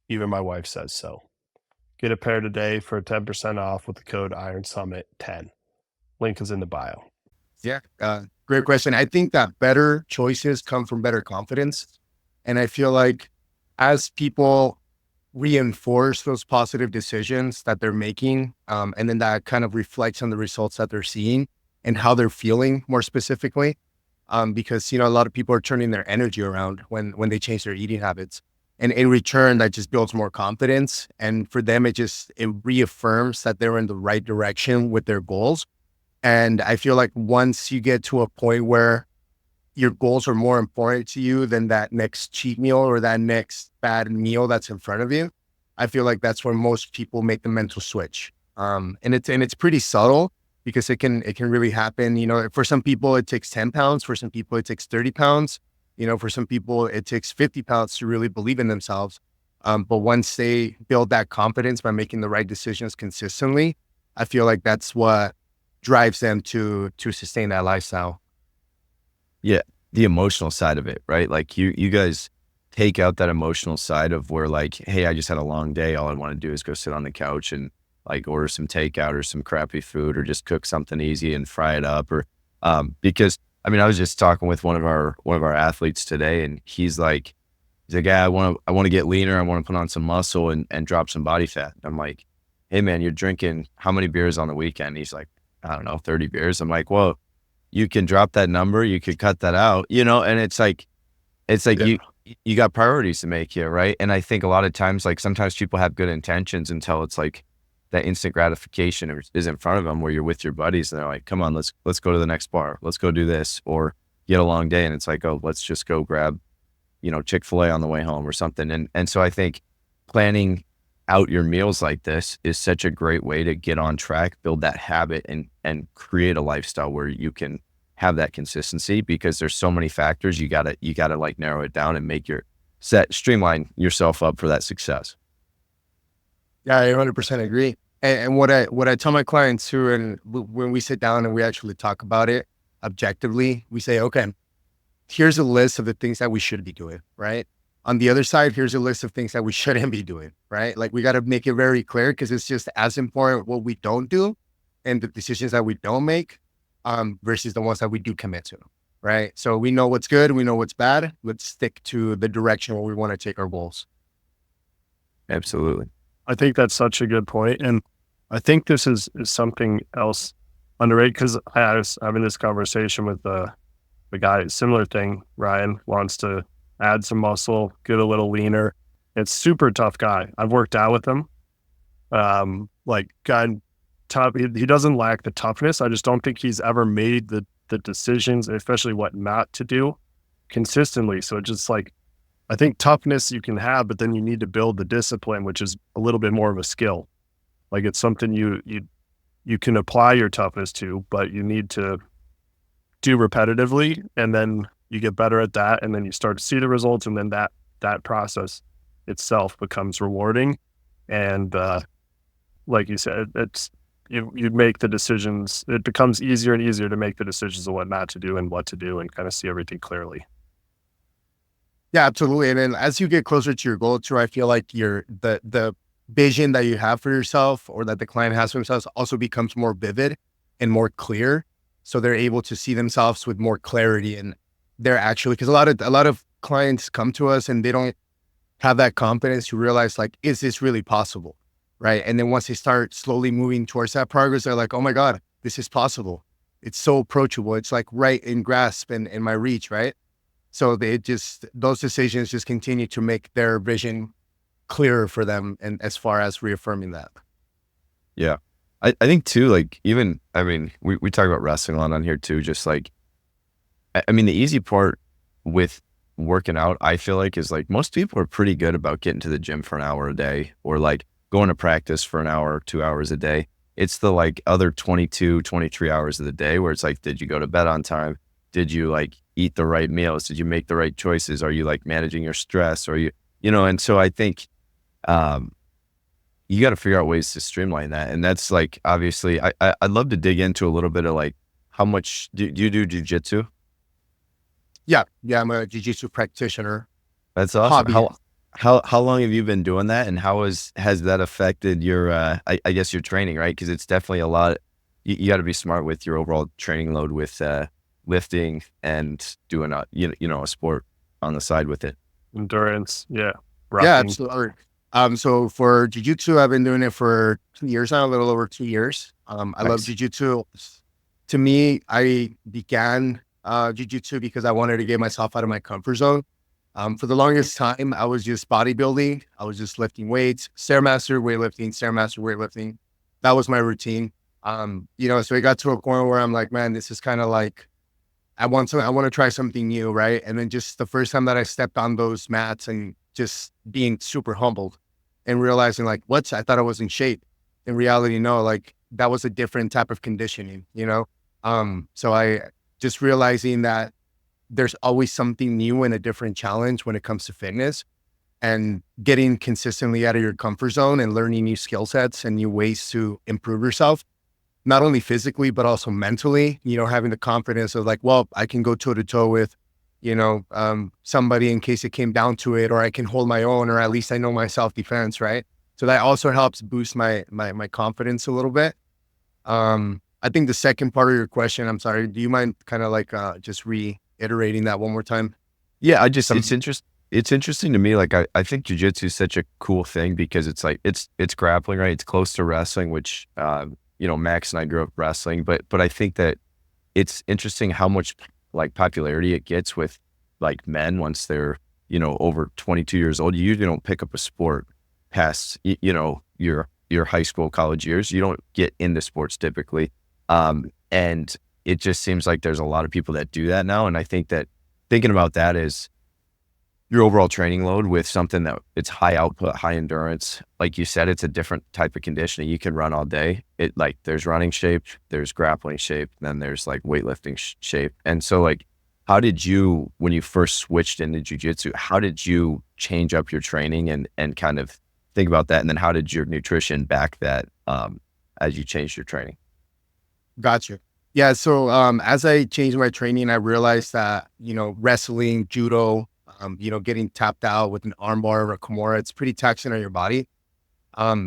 Even my wife says so. Get a pair today for 10% off with the code IronSummit10. Link is in the bio. Yeah, great question. I think that better choices come from better confidence. And I feel like as people reinforce those positive decisions that they're making, and then that kind of reflects on the results that they're seeing and how they're feeling more specifically, because, a lot of people are turning their energy around when they change their eating habits. And in return, that just builds more confidence. And for them, it reaffirms that they're in the right direction with their goals. And I feel like once you get to a point where your goals are more important to you than that next cheat meal or that next bad meal that's in front of you, I feel like that's when most people make the mental switch. And it's pretty subtle because it can really happen. For some people, it takes 10 pounds. For some people, it takes 30 pounds. For some people, it takes 50 pounds to really believe in themselves. But once they build that confidence by making the right decisions consistently, I feel like that's what drives them to sustain that lifestyle. Yeah, the emotional side of it, right? Like you guys take out that emotional side of where like, hey, I just had a long day. All I want to do is go sit on the couch and like order some takeout or some crappy food or just cook something easy and fry it up. Or because I was just talking with one of our athletes today, and he's like, yeah, I want to get leaner. I want to put on some muscle and drop some body fat. I'm like, hey man, you're drinking how many beers on the weekend? He's like, I don't know, 30 beers. I'm like, well, you can drop that number, you could cut that out, and it's like yeah. you got priorities to make here, right? And I think a lot of times, like sometimes people have good intentions until it's like that instant gratification is in front of them where you're with your buddies and they're like, come on, let's go to the next bar. Let's go do this. Or you had a long day and it's like, oh, let's just go grab, Chick-fil-A on the way home or something. And so I think planning out your meals like this is such a great way to get on track, build that habit and create a lifestyle where you can have that consistency, because there's so many factors. You gotta like narrow it down and make streamline yourself up for that success. Yeah, I 100% agree. And what I tell my clients too, and when we sit down and we actually talk about it objectively, we say, okay, here's a list of the things that we should be doing, right? On the other side, here's a list of things that we shouldn't be doing, right? Like we got to make it very clear, because it's just as important what we don't do and the decisions that we don't make versus the ones that we do commit to, right? So we know what's good, we know what's bad. Let's stick to the direction where we want to take our goals. Absolutely. I think that's such a good point. And I think this is something else underrated, because I was having this conversation with the guy, similar thing. Ryan wants to add some muscle, get a little leaner. It's super tough guy. I've worked out with him. Guy tough. He doesn't lack the toughness. I just don't think he's ever made the decisions, especially what not to do, consistently. So just like, I think toughness you can have, but then you need to build the discipline, which is a little bit more of a skill. Like it's something you can apply your toughness to, but you need to do repetitively, and then you get better at that, and then you start to see the results, and then that process itself becomes rewarding. And like you said, it's you make the decisions. It becomes easier and easier to make the decisions of what not to do and what to do, and kind of see everything clearly. Yeah, absolutely. And then as you get closer to your goal too, I feel like the vision that you have for yourself, or that the client has for themselves, also becomes more vivid and more clear. So they're able to see themselves with more clarity, and they're actually, because a lot of clients come to us and they don't have that confidence to realize, like, is this really possible? Right. And then once they start slowly moving towards that progress, they're like, oh my God, this is possible. It's so approachable. It's like right in grasp and in my reach. Right. So those decisions just continue to make their vision clearer for them, and as far as reaffirming that. Yeah. I think too, like, even, I mean, we talk about wrestling a lot on here too, just like, I mean, the easy part with working out, I feel like, is like most people are pretty good about getting to the gym for an hour a day, or like going to practice for an hour, 2 hours a day. It's the like other 22, 23 hours of the day where it's like, did you go to bed on time? Did you like eat the right meals? Did you make the right choices? Are you like managing your stress? Or and so I think, you got to figure out ways to streamline that. And that's like, obviously, I'd love to dig into a little bit of like, how much do you do jujitsu? Yeah. I'm a jiu-jitsu practitioner. That's awesome. Hobby. How long have you been doing that, and has that affected your, I guess your training, right? Because it's definitely a lot. You got to be smart with your overall training load with lifting and doing a sport on the side with it. Endurance. Yeah. Roughing. Yeah, absolutely. So for jiu-jitsu, I've been doing it for 2 years now, a little over 2 years. I love jiu-jitsu. To me, I began jiu-jitsu because I wanted to get myself out of my comfort zone. For the longest time, I was just bodybuilding. I was just lifting weights, Stairmaster weightlifting. That was my routine. So it got to a point where I'm like, man, this is kind of like, I want to try something new, right? And then just the first time that I stepped on those mats and just being super humbled and realizing like, I thought I was in shape. In reality, no, like that was a different type of conditioning, So I just realizing that there's always something new and a different challenge when it comes to fitness, and getting consistently out of your comfort zone and learning new skill sets and new ways to improve yourself, not only physically, but also mentally, having the confidence of like, well, I can go toe to toe with, somebody in case it came down to it, or I can hold my own, or at least I know my self-defense. Right. So that also helps boost my confidence a little bit. I think the second part of your question, I'm sorry, do you mind kind of like, just reiterating that one more time? Yeah. It's interesting to me. Like, I think jiu-jitsu is such a cool thing because it's like, it's grappling, right? It's close to wrestling, which, Max and I grew up wrestling, but I think that it's interesting how much like popularity it gets with like men once they're, over 22 years old. You usually don't pick up a sport past, your high school, college years. You don't get into sports typically. And it just seems like there's a lot of people that do that now. And I think that thinking about that is, your overall training load with something that it's high output, high endurance. Like you said, it's a different type of conditioning. You can run all day. It like there's running shape, there's grappling shape, then there's like weightlifting shape. And so like, how did you, when you first switched into jiu-jitsu, how did you change up your training and kind of think about that? And then how did your nutrition back that as you changed your training? Gotcha. Yeah. So as I changed my training, I realized that, wrestling, judo, getting tapped out with an armbar or a kimura, it's pretty taxing on your body.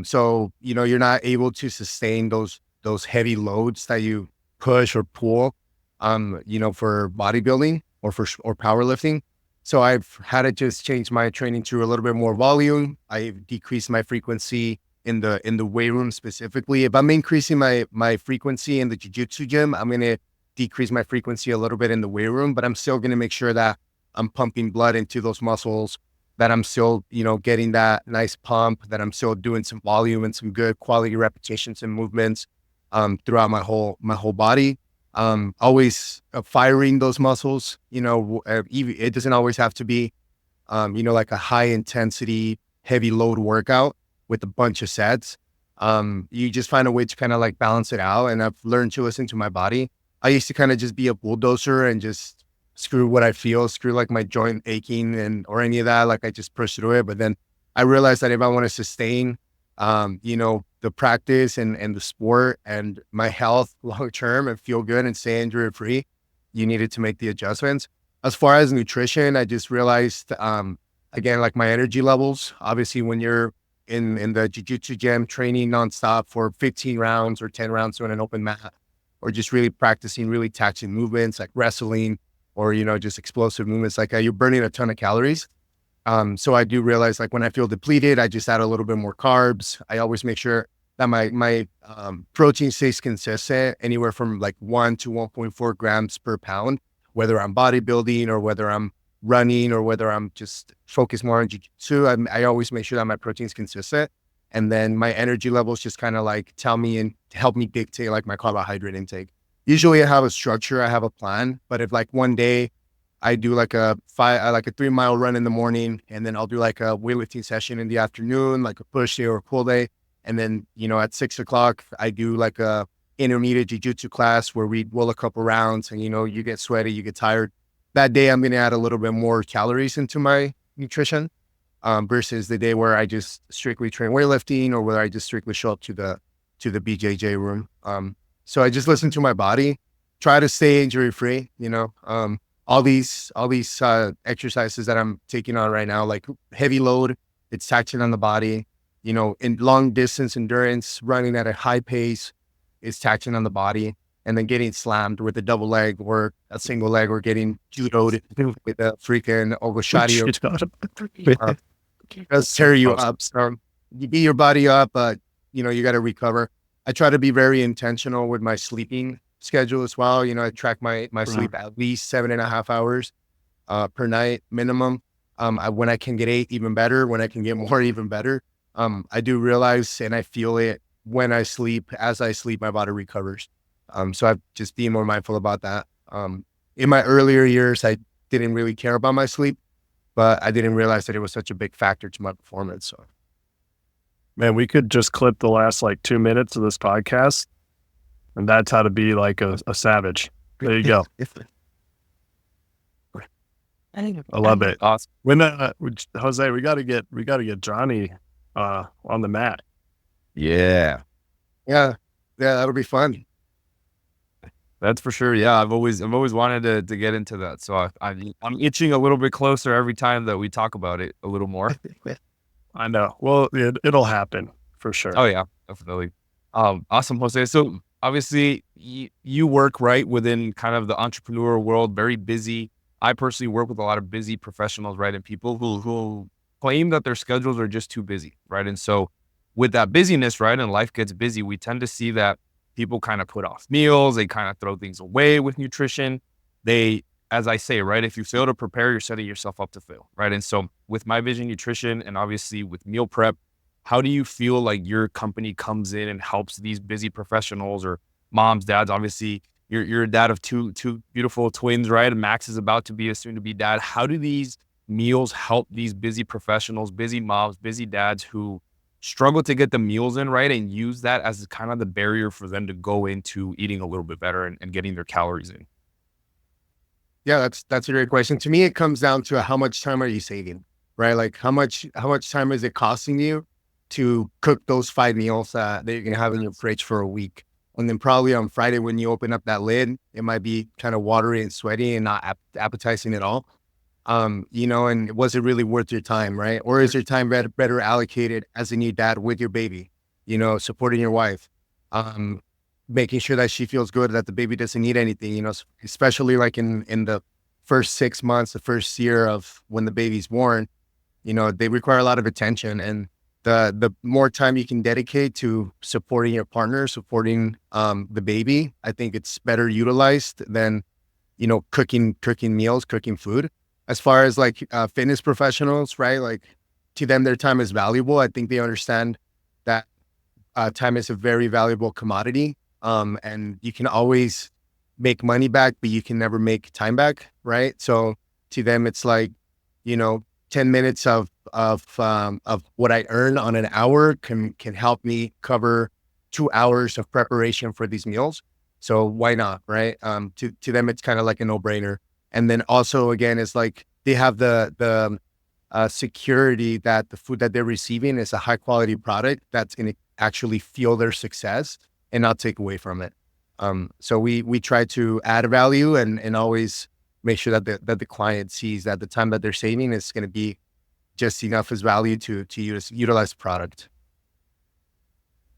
So, you're not able to sustain those heavy loads that you push or pull, for bodybuilding or powerlifting. So I've had to just change my training to a little bit more volume. I've decreased my frequency in the weight room specifically. If I'm increasing my frequency in the jiu-jitsu gym, I'm going to decrease my frequency a little bit in the weight room, but I'm still going to make sure that I'm pumping blood into those muscles, that I'm still, getting that nice pump, that I'm still doing some volume and some good quality repetitions and movements throughout my whole body. Always firing those muscles, even, it doesn't always have to be, like a high intensity, heavy load workout with a bunch of sets. You just find a way to kind of like balance it out. And I've learned to listen to my body. I used to kind of just be a bulldozer and just screw what I feel, screw like my joint aching or any of that. Like I just push through it. But then I realized that if I want to sustain, the practice and the sport and my health long term and feel good and stay injury free, you needed to make the adjustments. As far as nutrition, I just realized, again, like my energy levels, obviously when you're in the jiu-jitsu gym training nonstop for 15 rounds or 10 rounds on an open mat, or just really practicing really taxing movements like wrestling or, just explosive movements, like you're burning a ton of calories. So I do realize like when I feel depleted, I just add a little bit more carbs. I always make sure that my protein stays consistent, anywhere from like 1 to 1.4 grams per pound, whether I'm bodybuilding or whether I'm running or whether I'm just focused more on jiu-jitsu. I always make sure that my protein is consistent. And then my energy levels just kind of like tell me and help me dictate like my carbohydrate intake. Usually I have a structure, I have a plan, but if like one day I do like a 3-mile run in the morning, and then I'll do like a weightlifting session in the afternoon, like a push day or a pull day. And then, at 6 o'clock, I do like a intermediate jiu-jitsu class where we roll a couple rounds and, you get sweaty, you get tired. That day, I'm going to add a little bit more calories into my nutrition versus the day where I just strictly train weightlifting or where I just strictly show up to the BJJ room. So I just listen to my body, try to stay injury free, all these exercises that I'm taking on right now, like heavy load, it's taxing on the body, in long distance endurance, running at a high pace, is taxing on the body. And then getting slammed with a double leg or a single leg or getting judoed with a freaking ogoshari does tear you up. So you beat your body up, but you got to recover. I try to be very intentional with my sleeping schedule as well. I track my sleep at least 7.5 hours per night minimum. When I can get 8, even better. When I can get more, even better. I do realize and I feel it when I sleep. As I sleep, my body recovers. So I've just been more mindful about that. In my earlier years, I didn't really care about my sleep, but I didn't realize that it was such a big factor to my performance. So, Man, we could just clip the last like 2 minutes of this podcast, and that's how to be like a savage. There you go. I love it. Awesome. When Jose, we gotta get Johnny on the mat. Yeah, yeah, that'll be fun. that's for sure. Yeah, I've always wanted to get into that. So I'm itching a little bit closer every time that we talk about it a little more. I know. Well, it'll happen for sure. Oh yeah, definitely. Awesome, Jose. So obviously you work right within kind of the entrepreneur world, very busy. I personally work with a lot of busy professionals, right? And people who claim that their schedules are just too busy, right? And so with that busyness, right, and life gets busy, we tend to see that people kind of put off meals. They kind of throw things away with nutrition. They, as I say, right, if you fail to prepare, you're setting yourself up to fail, right? And so with My Vision Nutrition and obviously with meal prep, how do you feel like your company comes in and helps these busy professionals or moms, dads? Obviously, you're a dad of two beautiful twins, right? And Max is about to be a soon-to-be dad. How do these meals help these busy professionals, busy moms, busy dads who struggle to get the meals in, right? And use that as kind of the barrier for them to go into eating a little bit better and getting their calories in? Yeah, that's a great question. To me, it comes down to how much time are you saving, right? Like how much time is it costing you to cook those 5 meals that you're gonna have in your fridge for a week? And then probably on Friday when you open up that lid, it might be kind of watery and sweaty and not appetizing at all. And was it really worth your time, right? Or is your time better allocated as a new dad with your baby, supporting your wife, um, making sure that she feels good, that the baby doesn't need anything, especially like in the first 6 months, the first year of when the baby's born, they require a lot of attention. And the more time you can dedicate to supporting your partner, supporting the baby, I think it's better utilized than, cooking meals, cooking food. As far as like fitness professionals, right? Like to them, their time is valuable. I think they understand that time is a very valuable commodity. And you can always make money back, but you can never make time back, right? So to them, it's like, you know, 10 minutes of what I earn on an hour can help me cover 2 hours of preparation for these meals. So why not, right? To them, it's kind of like a no brainer. And then also again, it's like they have the security that the food that they're receiving is a high quality product that's going to actually fuel their success and not take away from it. So we try to add value and always make sure that the client sees that the time that they're saving is going to be just enough as value to utilize the product.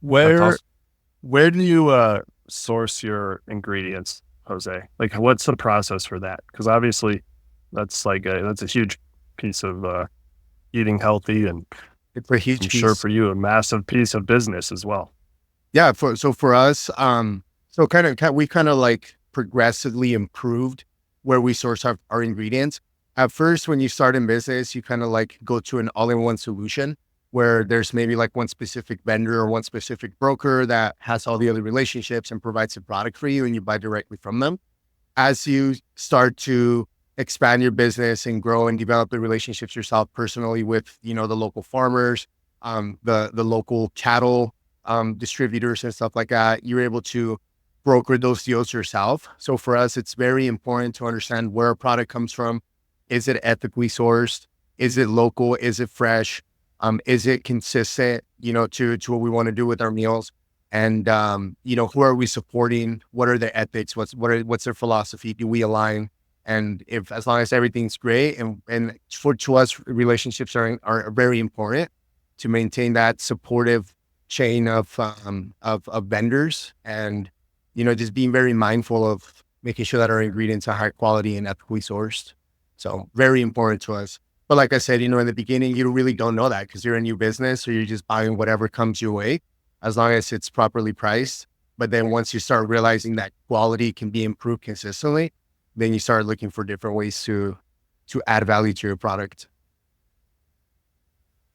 That's Where awesome. where do you source your ingredients, Jose? Like, what's the process for that? Because obviously, that's a huge piece of eating healthy, and It's a I'm huge sure piece. for you a massive piece of business as well. Yeah. For us, so we kind of like progressively improved where we source our ingredients. At first, when you start in business, you kind of like go to an all-in-one solution where there's maybe like one specific vendor or one specific broker that has all the other relationships and provides a product for you and you buy directly from them. As you start to expand your business and grow and develop the relationships yourself personally with, the local farmers, the local cattle distributors and stuff like that, you're able to broker those deals yourself. So for us, it's very important to understand where a product comes from. Is it ethically sourced? Is it local? Is it fresh? Is it consistent, to what we want to do with our meals? And who are we supporting? What are their ethics? What's their philosophy? Do we align? And if as long as everything's great and to us, relationships are very important to maintain that supportive chain of vendors and just being very mindful of making sure that our ingredients are high quality and ethically sourced. So very important to us. But like I said, in the beginning, you really don't know that because you're a new business, so you're just buying whatever comes your way, as long as it's properly priced. But then once you start realizing that quality can be improved consistently, then you start looking for different ways to add value to your product.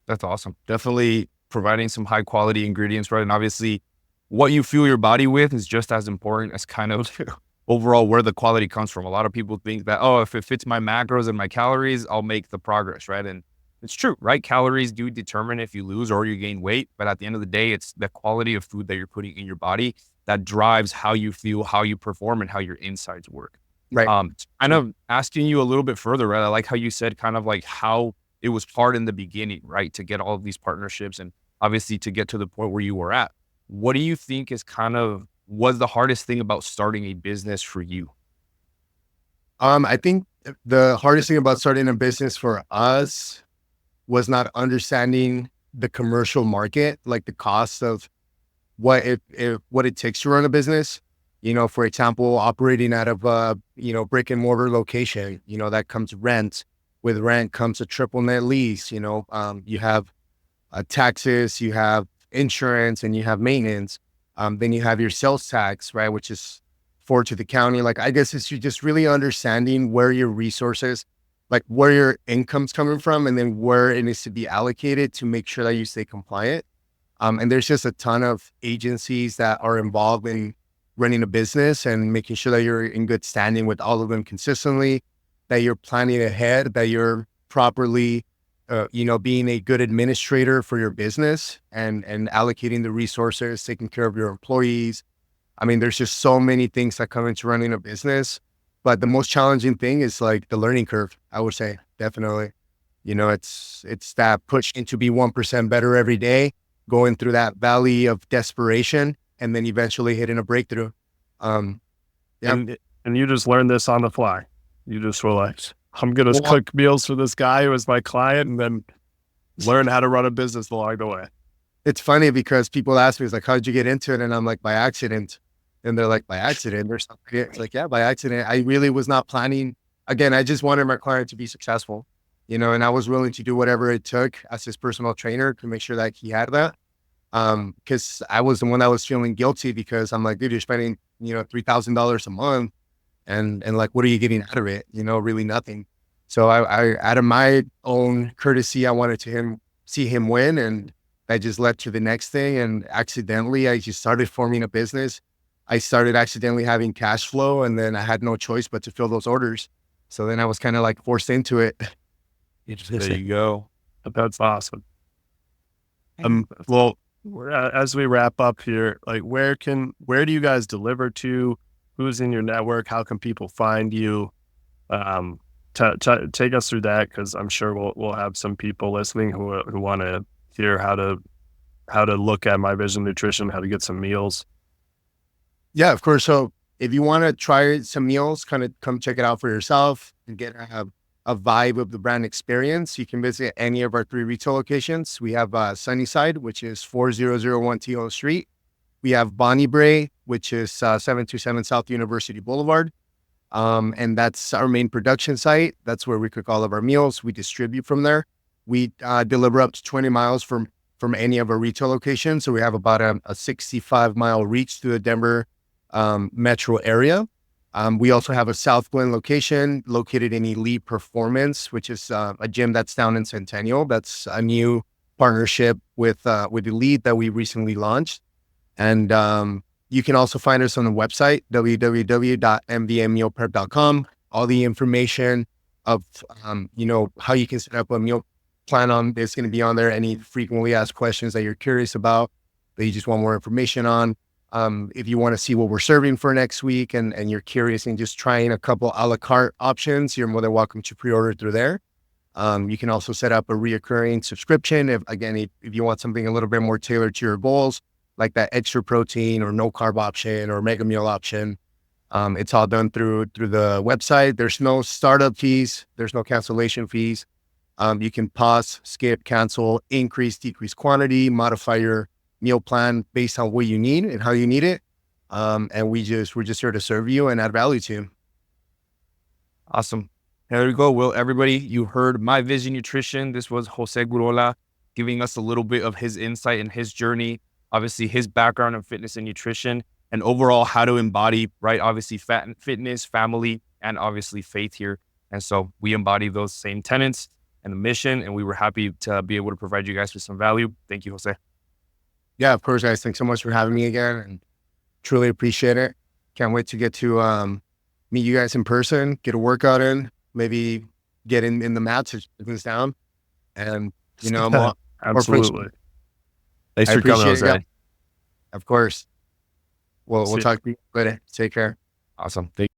That's awesome. Definitely providing some high quality ingredients, right? And obviously, what you fuel your body with is just as important as kind of overall where the quality comes from. A lot of people think that, oh, if it fits my macros and my calories, I'll make the progress, right? And it's true, right? Calories do determine if you lose or you gain weight. But at the end of the day, it's the quality of food that you're putting in your body that drives how you feel, how you perform, and how your insides work. Right. Kind of asking you a little bit further, right? I like how you said kind of like how it was hard in the beginning, right? To get all of these partnerships and obviously to get to the point where you were at. What do you think is kind of was the hardest thing about starting a business for you? I think the hardest thing about starting a business for us was not understanding the commercial market, like the cost of what it takes to run a business. For example, operating out of a brick and mortar location, that comes rent. With rent comes a triple net lease. You have taxes, you have insurance, and you have maintenance. Then you have your sales tax, right, which is forward to the county. Like, I guess it's you just really understanding where your resources, like where your income's coming from, and then where it needs to be allocated to make sure that you stay compliant. And there's just a ton of agencies that are involved in running a business and making sure that you're in good standing with all of them consistently, that you're planning ahead, that you're properly, being a good administrator for your business and allocating the resources, taking care of your employees. I mean, there's just so many things that come into running a business, but the most challenging thing is like the learning curve, I would say, definitely. It's that pushing to be 1% better every day, going through that valley of desperation, and then eventually hitting a breakthrough. Yeah. And you just learned this on the fly. You just were like, I'm going to Well, cook meals for this guy who was my client and then learn how to run a business along the way. it's funny because people ask me, it's like, how'd you get into it? And I'm like, by accident. And they're like, by accident or something. It's like, yeah, by accident. I really was not planning. Again, I just wanted my client to be successful, and I was willing to do whatever it took as his personal trainer to make sure that he had that. Because I was the one that was feeling guilty because I'm like, dude, you're spending, $3,000 a month, and like, what are you getting out of it? Really nothing. So I out of my own courtesy, I wanted to see him win, and that just led to the next thing. And accidentally, I just started forming a business. I started accidentally having cash flow, and then I had no choice but to fill those orders. So then I was kind of like forced into it. There you go. That's awesome. Well, as we wrap up here, like where do you guys deliver to? Who's in your network? How can people find you? Take us through that, because I'm sure we'll have some people listening who want to hear how to look at My Vision Nutrition, how to get some meals. Yeah, of course. So if you want to try some meals, kind of come check it out for yourself and get a vibe of the brand experience, you can visit any of our 3 retail locations. We have Sunnyside, which is 4001 Teal Street. We have Bonnie Bray, which is 727 South University Boulevard. And that's our main production site. That's where we cook all of our meals. We distribute from there. We deliver up to 20 miles from any of our retail locations. So we have about a 65-mile reach to the Denver metro area. We also have a South Glen location located in Elite Performance, which is a gym that's down in Centennial. That's a new partnership with Elite that we recently launched. And you can also find us on the website, www.mvmmealprep.com. All the information of, how you can set up a meal plan on is going to be on there. Any frequently asked questions that you're curious about, that you just want more information on. If you want to see what we're serving for next week and you're curious and just trying a couple a la carte options, you're more than welcome to pre-order through there. You can also set up a reoccurring subscription. If you want something a little bit more tailored to your goals, like that extra protein or no carb option or mega meal option, it's all done through the website. There's no startup fees. There's no cancellation fees. You can pause, skip, cancel, increase, decrease quantity, modify your meal plan based on what you need and how you need it. And we're just here to serve you and add value to you. Awesome. There we go. Well, everybody, you heard My Vision Nutrition. This was Jose Gurrola giving us a little bit of his insight and his journey, obviously his background in fitness and nutrition, and overall how to embody, right? Obviously fitness, family, and obviously faith here. And so we embody those same tenets and the mission, and we were happy to be able to provide you guys with some value. Thank you, Jose. Yeah, of course, guys. Thanks so much for having me again, and truly appreciate it. Can't wait to get to meet you guys in person, get a workout in, maybe get in the mats to this down, and more. Absolutely. Thanks I for coming, appreciate it, Jose. yeah. Of course. We'll See ya. talk to you later. Take care. Awesome. Thank